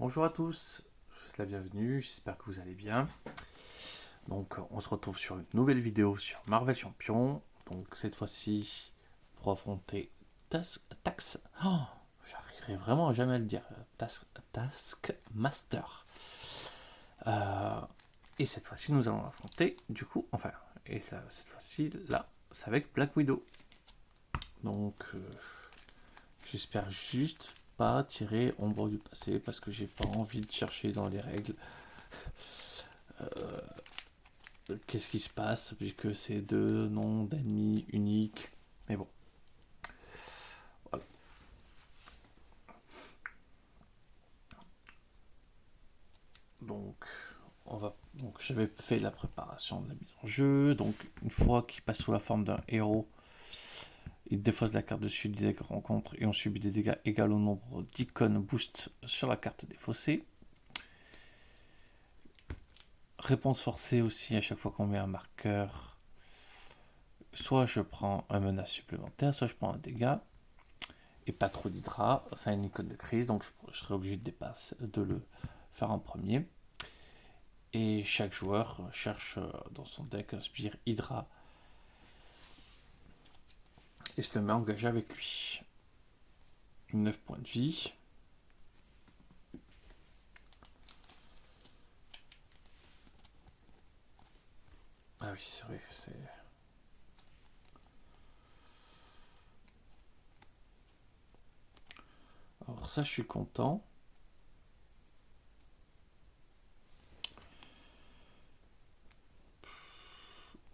Bonjour à tous, je vous souhaite la bienvenue, j'espère que vous allez bien. Donc on se retrouve sur une nouvelle vidéo sur Marvel Champion. Donc cette fois-ci pour affronter Tax. Oh, j'arriverai vraiment jamais à le dire. Taskmaster. Et cette fois-ci nous allons affronter du coup, cette fois-ci là, c'est avec Black Widow. Donc j'espère juste pas tirer ombre du passé parce que j'ai pas envie de chercher dans les règles qu'est-ce qui se passe vu que c'est deux noms d'ennemis uniques. Mais bon, voilà. Donc j'avais fait la préparation de la mise en jeu. Donc une fois qu'il passe sous la forme d'un héros, il défausse la carte dessus du deck rencontre et on subit des dégâts égaux au nombre d'icônes boost sur la carte défaussée. Réponse forcée aussi à chaque fois qu'on met un marqueur. Soit je prends un menace supplémentaire, soit je prends un dégât. Et pas trop d'hydra, ça a une icône de crise, donc je serai obligé de le faire en premier. Et chaque joueur cherche dans son deck un sbire hydra et se le met engagé avec lui. 9 points de vie. Ah oui, c'est vrai, c'est... Alors ça, je suis content.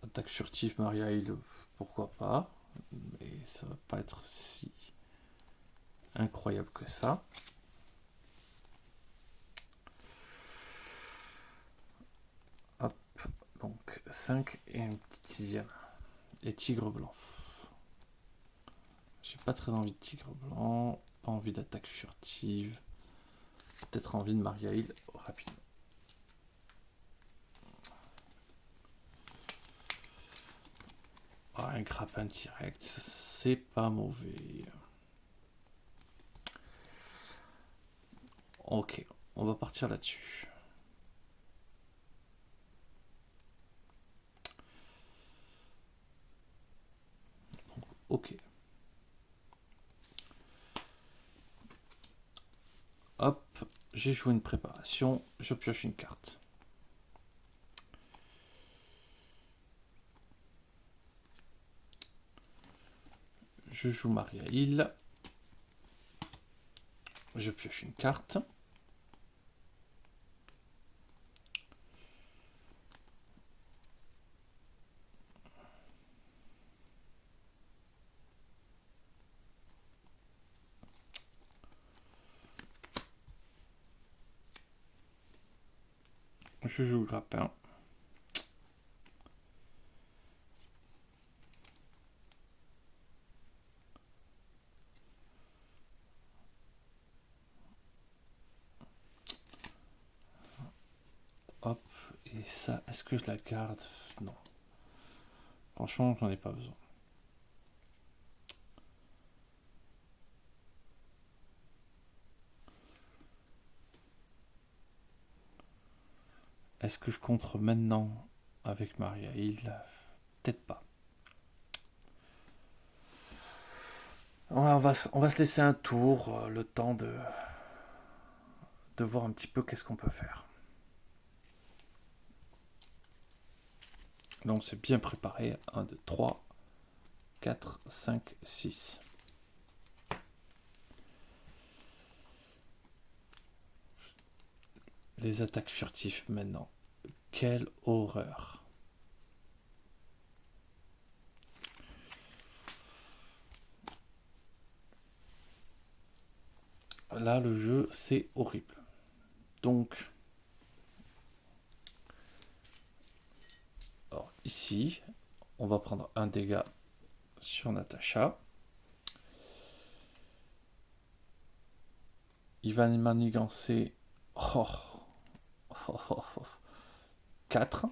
Attaque furtive, Maria Hill, pourquoi pas. Mais ça va pas être si incroyable que ça. Hop, donc 5 et un petit sixième. Et tigre blanc. J'ai pas très envie de tigre blanc, pas envie d'attaque furtive. Peut-être envie de Maria Hill rapidement. Oh, un grappin direct, c'est pas mauvais. Ok, on va partir là-dessus. Ok. Hop, j'ai joué une préparation, je pioche une carte. Je joue Maria Hill. Je pioche une carte. Je joue grappin. Hop, et ça, est-ce que je la garde? Non. Franchement, j'en ai pas besoin. Est-ce que je contre maintenant avec Maria Hill? Peut-être pas. On va se laisser un tour, le temps de voir un petit peu qu'est-ce qu'on peut faire. Donc c'est bien préparé. 1, 2, 3, 4, 5, 6. Les attaques furtives maintenant. Quelle horreur. Là, le jeu, c'est horrible. Donc, alors, ici, on va prendre un dégât sur Natacha. Il va manigancer 4.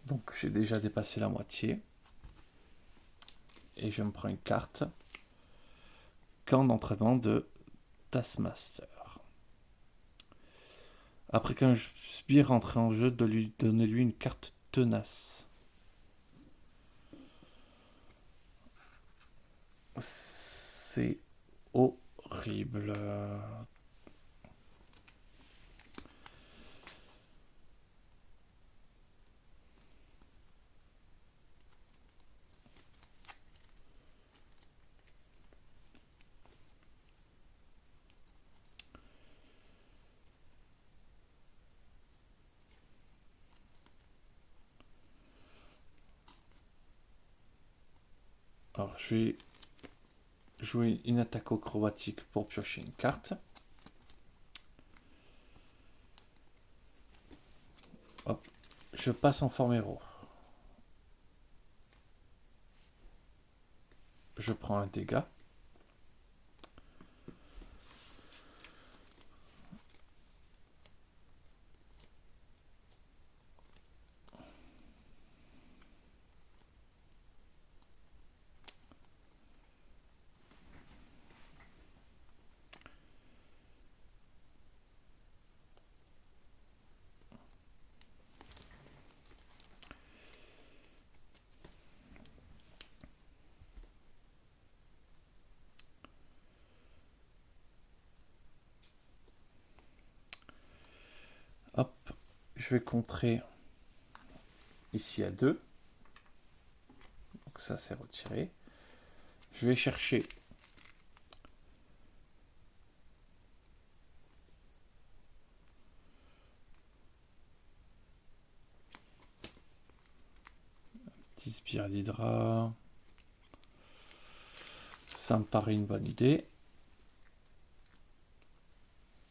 Donc j'ai déjà dépassé la moitié. Et je me prends une carte camp d'entraînement de Taskmaster. Après qu'un sbire entre en jeu, de lui donner lui une carte tenace. C'est horrible. Alors, je vais jouer une attaque acrobatique pour piocher une carte. Hop, je passe en forme héros. Je prends un dégât. Hop, je vais contrer ici à 2. Donc ça c'est retiré. Je vais chercher un petit sbire d'hydra. Ça me paraît une bonne idée.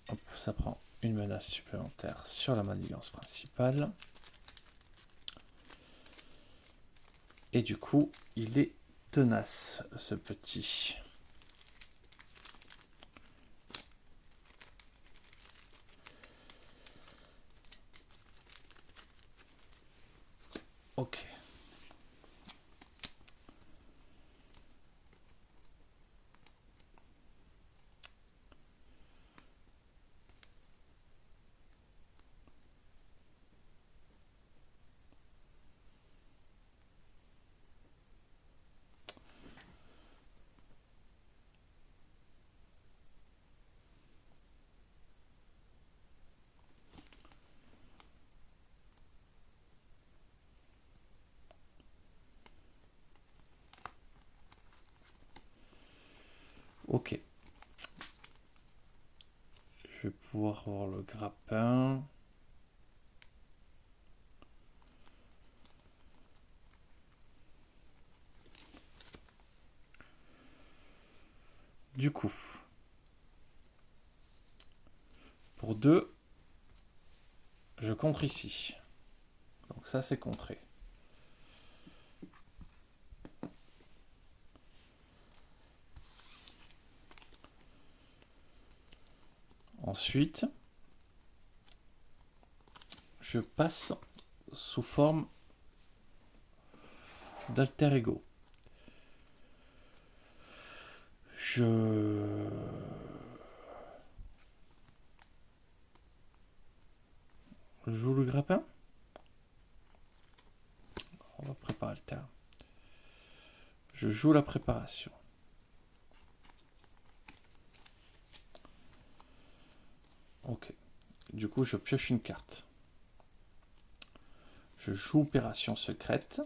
Hop, ça prend une menace supplémentaire sur la manigance principale. Et du coup, il est tenace, ce petit. Ok. Ok. Je vais pouvoir voir le grappin. Du coup, pour 2, je contre ici. Donc ça, c'est contré. Ensuite, je passe sous forme d'alter ego. Je joue le grappin. On va préparer le terrain. Je joue la préparation. Ok. Du coup, je pioche une carte. Je joue opération secrète.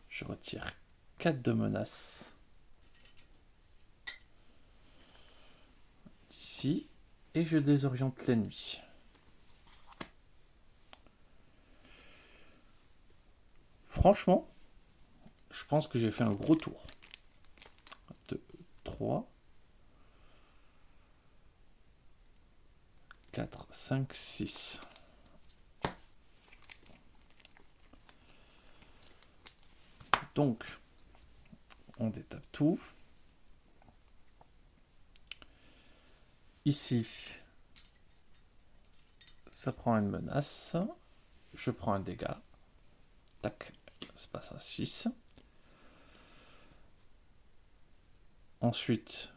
Je retire 4 de menaces. D'ici. Et je désoriente l'ennemi. Franchement, je pense que j'ai fait un gros tour. 2, 3, 4, 5, 6. Donc, on détape tout. Ici, ça prend une menace. Je prends un dégât. Tac, ça passe à 6. Ensuite,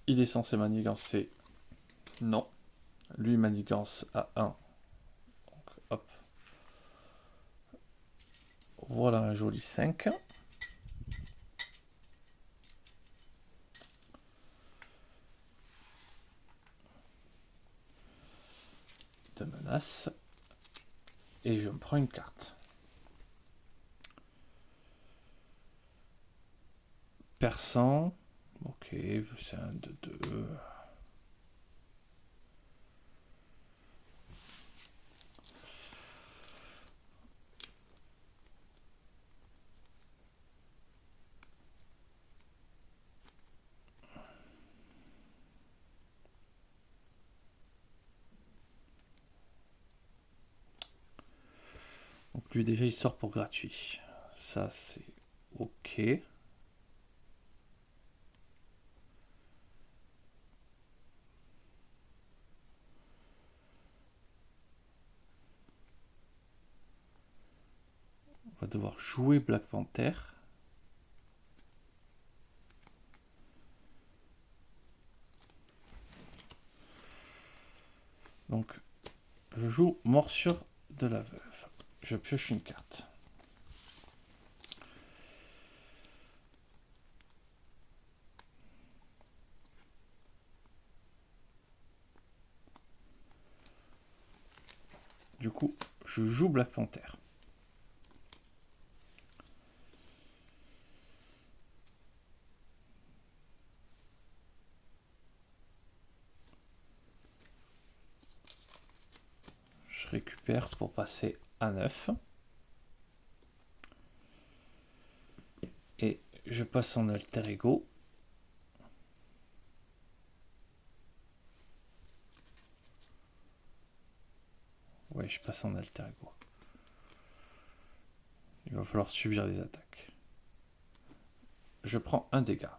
il est censé manigancer. Non. Lui manigance à 1. Donc, hop. Voilà un joli 5. De menace. Et je me prends une carte. Perçant. Ok, c'est un 2-2. Donc lui déjà il sort pour gratuit. Ça c'est ok. On va devoir jouer Black Panther. Donc je joue Morsure de la Veuve. Je pioche une carte. Du coup, je joue Black Panther. Je récupère pour passer à 9. Et je passe en alter ego. Ouais, je passe en alter ego. Il va falloir subir des attaques. Je prends un dégât.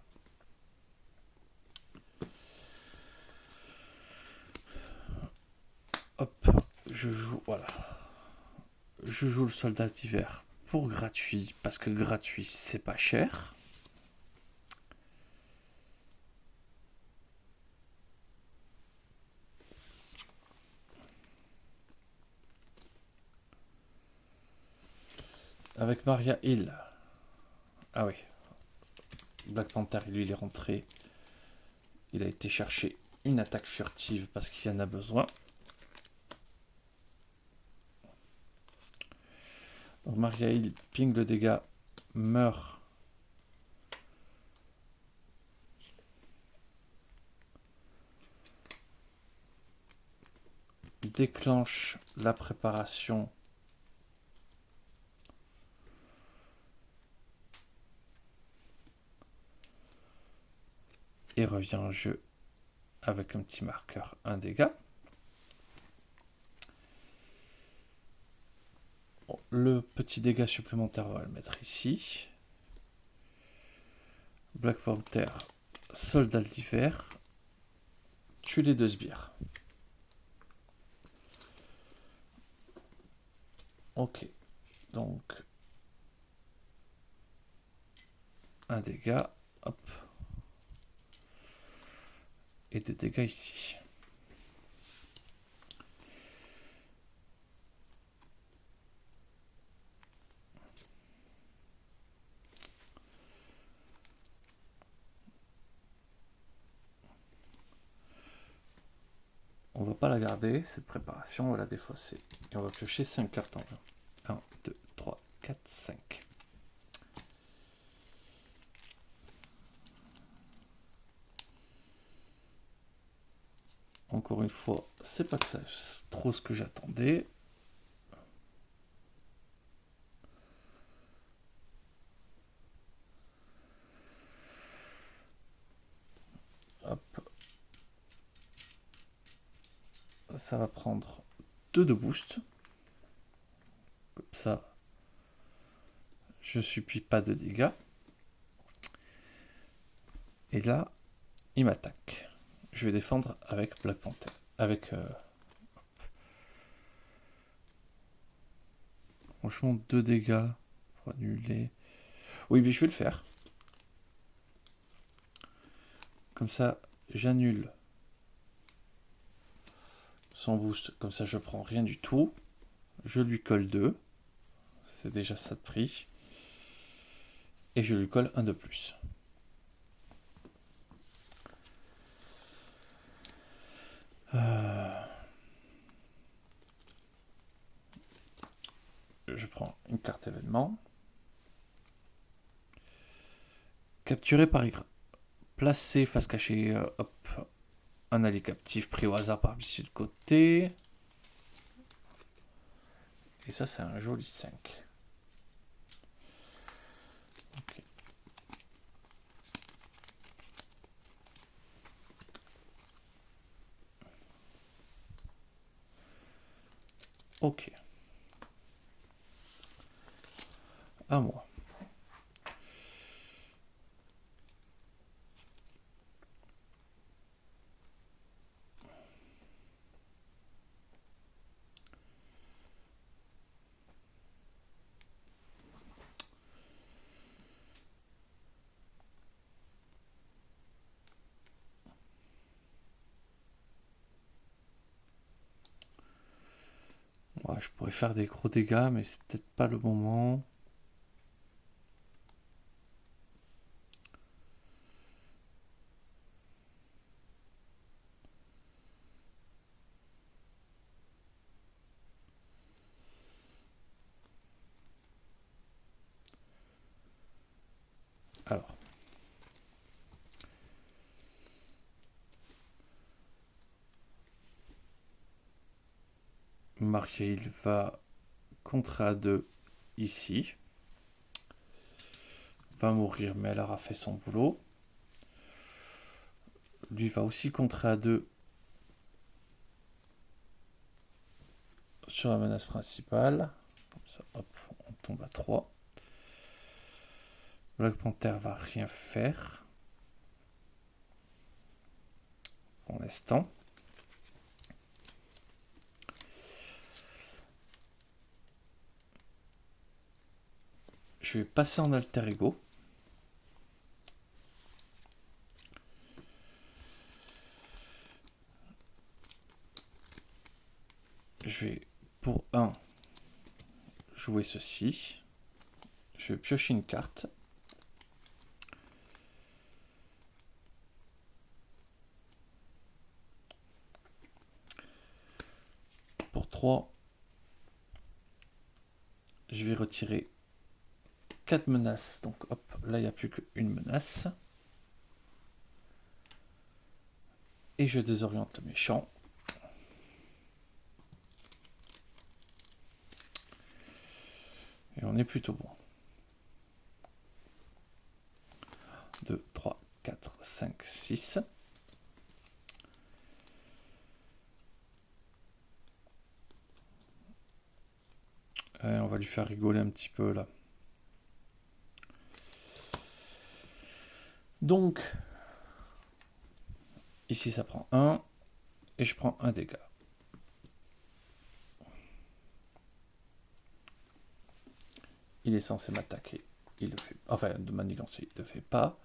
Hop, je joue, voilà. Je joue le soldat d'hiver pour gratuit, parce que gratuit, c'est pas cher. Avec Maria Hill. Ah oui. Black Panther, lui, il est rentré. Il a été chercher une attaque furtive parce qu'il y en a besoin. Donc Maria Hill ping le dégât, meurt. Déclenche la préparation. Et revient en jeu avec un petit marqueur, un dégât. Bon, le petit dégât supplémentaire, on va le mettre ici. Black Panther, soldat d'hiver, tue les 2 sbires. Ok, donc un dégât, hop, et 2 dégâts ici. On va pas la garder, cette préparation, on va la défausser. Et on va piocher 5 cartes en main. 1, 2, 3, 4, 5. Encore une fois, c'est pas que ça, c'est trop ce que j'attendais. Hop. Ça va prendre 2 de boost. Comme ça, je subis pas de dégâts. Et là, il m'attaque. Je vais défendre avec Black Panther. Avec... franchement, 2 dégâts pour annuler. Oui, mais je vais le faire. Comme ça, j'annule son boost. Comme ça, je prends rien du tout. Je lui colle 2. C'est déjà ça de prix. Et je lui colle un de plus. Je prends une carte événement. Capturé par Y. Placé face cachée, hop, un allié captif pris au hasard par l'issue de côté. Et ça, c'est un joli 5. Ok. Ok. À moi. Ouais, je pourrais faire des gros dégâts, mais c'est peut-être pas le moment. Alors. Marqué, il va contre A2 ici. Va mourir, mais elle aura fait son boulot. Lui va aussi contre A2 sur la menace principale. Comme ça, hop, on tombe à 3. Black Panther va rien faire pour l'instant. Je vais passer en alter ego. Je vais pour 1 jouer ceci. Je vais piocher une carte. Pour 3, je vais retirer 4 menaces. Donc hop, là il n'y a plus qu'une menace. Et je désoriente le méchant. Et on est plutôt bon. 2, 3, 4, 5, 6. Et on va lui faire rigoler un petit peu là. Donc, ici ça prend 1. Et je prends un dégât. Il est censé m'attaquer. Il le fait. Enfin, de manigancer, il ne le fait pas.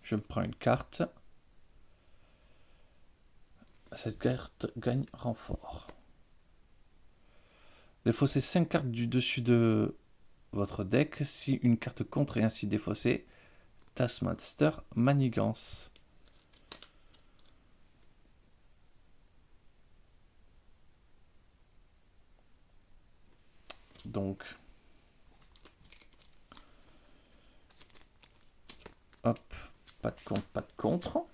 Je me prends une carte. Cette carte gagne renfort. Défaussez 5 cartes du dessus de votre deck. Si une carte contre est ainsi défaussée, Taskmaster manigance. Donc, hop, pas de contre, pas de contre.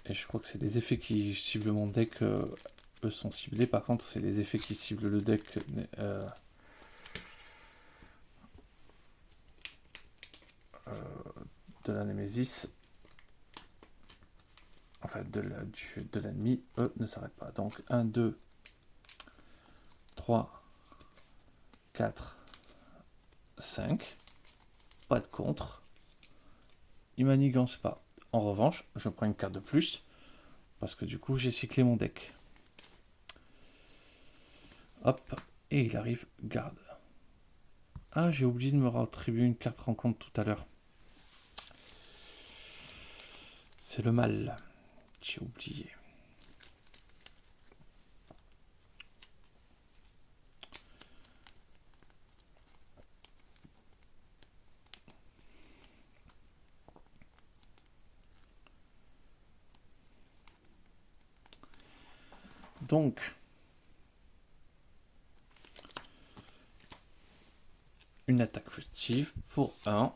Et je crois que c'est les effets qui ciblent mon deck, eux sont ciblés. Par contre, c'est les effets qui ciblent le deck. De la Némésis, enfin de l'ennemi, eux ne s'arrêtent pas. Donc 1, 2, 3, 4, 5. Pas de contre. Il manigance pas. En revanche, je prends une carte de plus parce que du coup j'ai cyclé mon deck. Hop, et il arrive garde. Ah, j'ai oublié de me réattribuer une carte rencontre tout à l'heure. C'est le mal. J'ai oublié. Donc, une attaque furtive pour 1.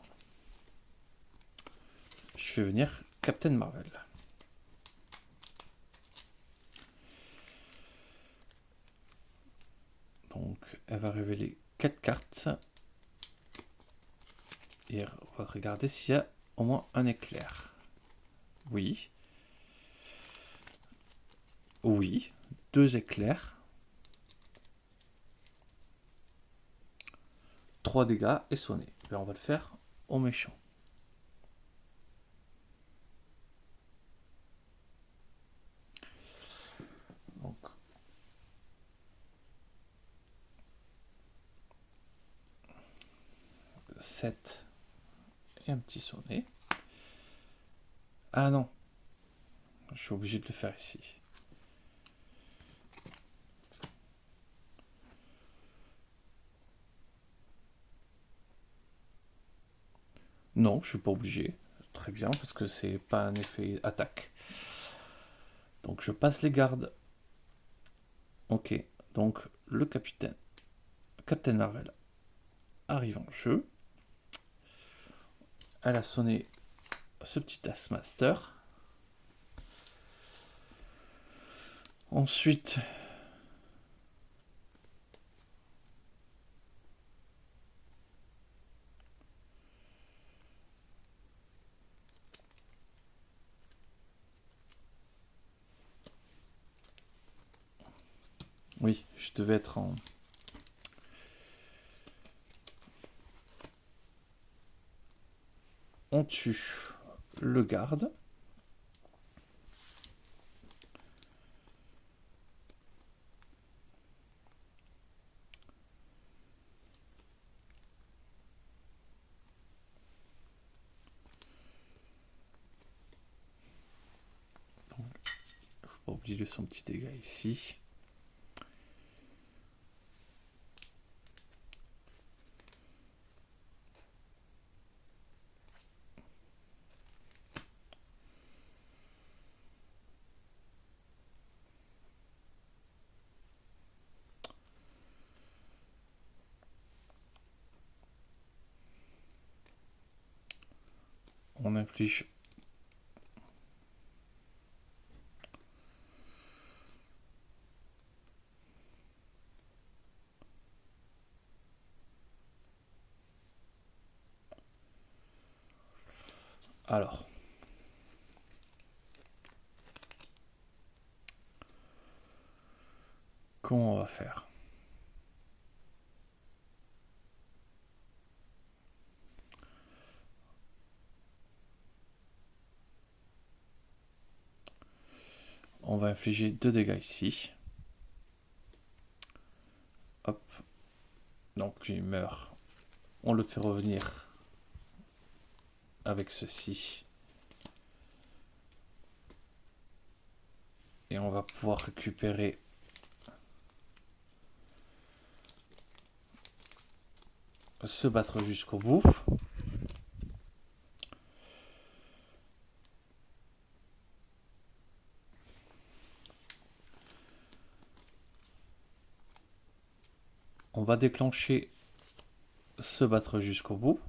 Je fais venir Captain Marvel. Donc, elle va révéler 4 cartes. Et on va regarder s'il y a au moins un éclair. Oui. Oui. 2 éclairs. 3 dégâts et sonné. Et on va le faire au méchant. Donc, 7 et un petit sonné. Ah non, je suis obligé de le faire ici. Non, je suis pas obligé. Très bien, parce que c'est pas un effet attaque. Donc je passe les gardes. Ok, donc le Captain Marvel, arrive en jeu. Elle a sonné ce petit Taskmaster. Ensuite, oui, je devais être en... On tue le garde. Faut pas oublier son petit dégât ici. On inflige alors comment on va faire? On va infliger 2 dégâts ici. Hop. Donc lui meurt. On le fait revenir avec ceci. Et on va pouvoir récupérer se battre jusqu'au bout. On va déclencher se battre jusqu'au bout.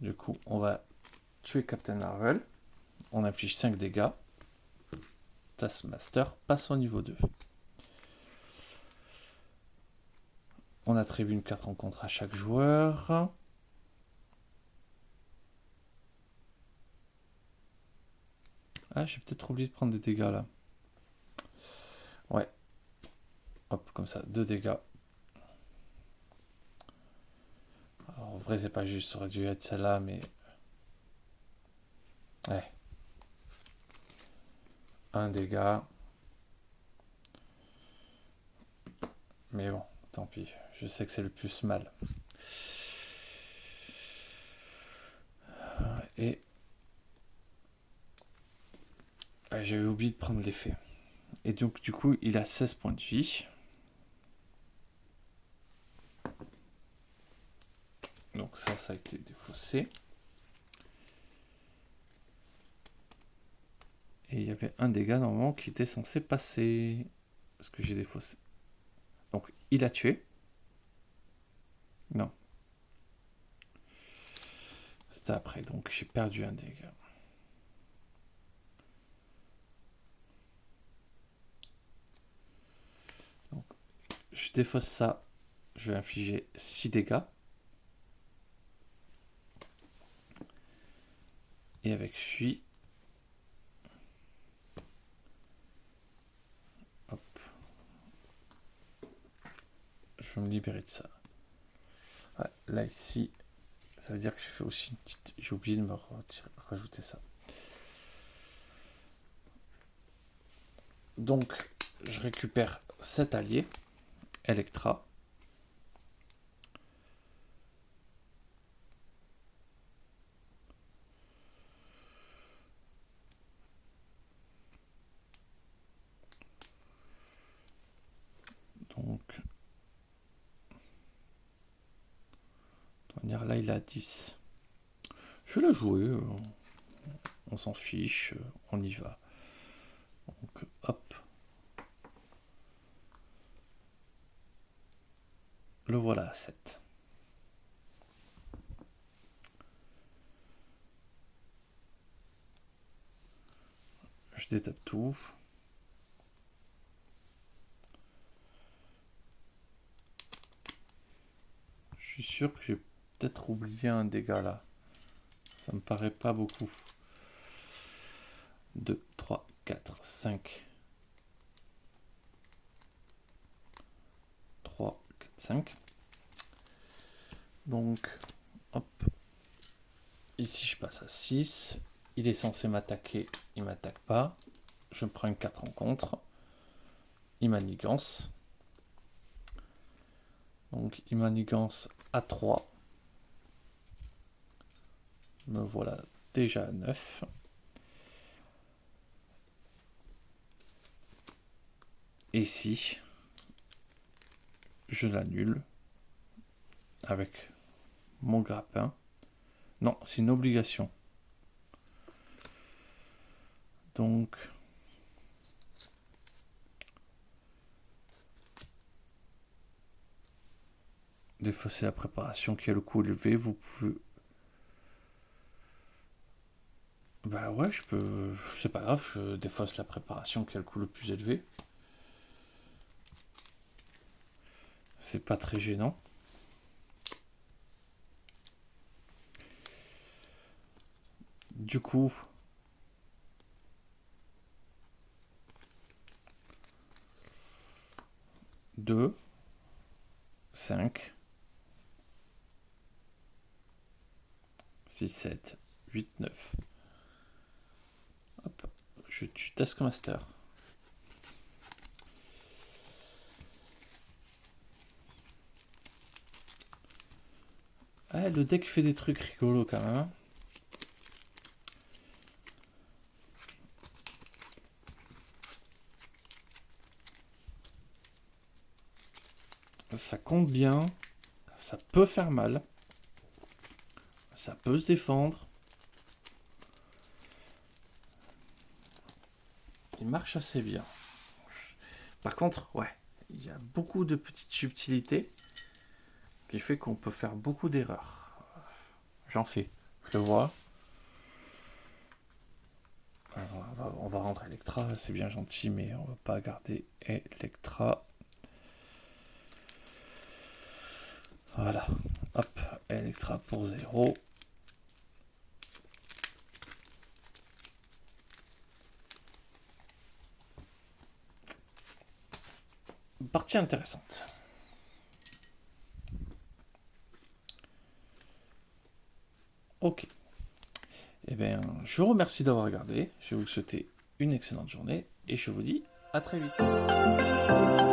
Du coup, on va tuer Captain Marvel. On inflige 5 dégâts. Taskmaster passe au niveau 2. On attribue une carte rencontre à chaque joueur. Ah, j'ai peut-être oublié de prendre des dégâts là. Ouais. Hop, comme ça, 2 dégâts. Alors, en vrai, c'est pas juste, ça aurait dû être celle-là, mais... Ouais. 1 dégât. Mais bon, tant pis. Je sais que c'est le plus mal. Et j'avais oublié de prendre l'effet. Et donc du coup, il a 16 points de vie. Donc ça a été défaussé. Et il y avait un dégât normalement qui était censé passer. Parce que j'ai défaussé. Donc il a tué. Non. C'était après, donc j'ai perdu un dégât. Donc je défausse ça. Je vais infliger 6 dégâts. Et avec lui, hop, je vais me libérer de ça. Ouais, là ici, ça veut dire que j'ai fait aussi une petite... J'ai oublié de me rajouter ça. Donc, je récupère 7 alliés. Electra. Donc, là il a 10. Je vais la jouer, on s'en fiche, on y va. Donc hop. Le voilà à 7. Je détape tout. Je suis sûr que j'ai peut-être oublié un dégât là. Ça me paraît pas beaucoup. 2, 3, 4, 5. 3, 4, 5. Donc, hop. Ici, je passe à 6. Il est censé m'attaquer. Il ne m'attaque pas. Je prends une 4 en contre. Il manigance. Donc, il manigance à 3. Me voilà déjà à 9. Et ici, je l'annule avec mon grappin. Non, c'est une obligation. Donc, défausser la préparation qui a le coût élevé, vous pouvez... Bah ouais, je peux... C'est pas grave, je défausse la préparation qui a le coût le plus élevé. C'est pas très gênant. Du coup... 2, 5, 6, 7, 8, 9. Hop, je tue Taskmaster. Ah, le deck fait des trucs rigolos quand même. Hein. Ça compte bien. Ça peut faire mal. Ça peut se défendre. Il marche assez bien. Par contre, ouais, il y a beaucoup de petites subtilités qui fait qu'on peut faire beaucoup d'erreurs. J'en fais, je le vois. On va rendre Electra, c'est bien gentil, mais on va pas garder Electra. Voilà, hop, Electra pour 0. Partie intéressante. Ok. Eh bien, je vous remercie d'avoir regardé. Je vais vous souhaiter une excellente journée et je vous dis à très vite.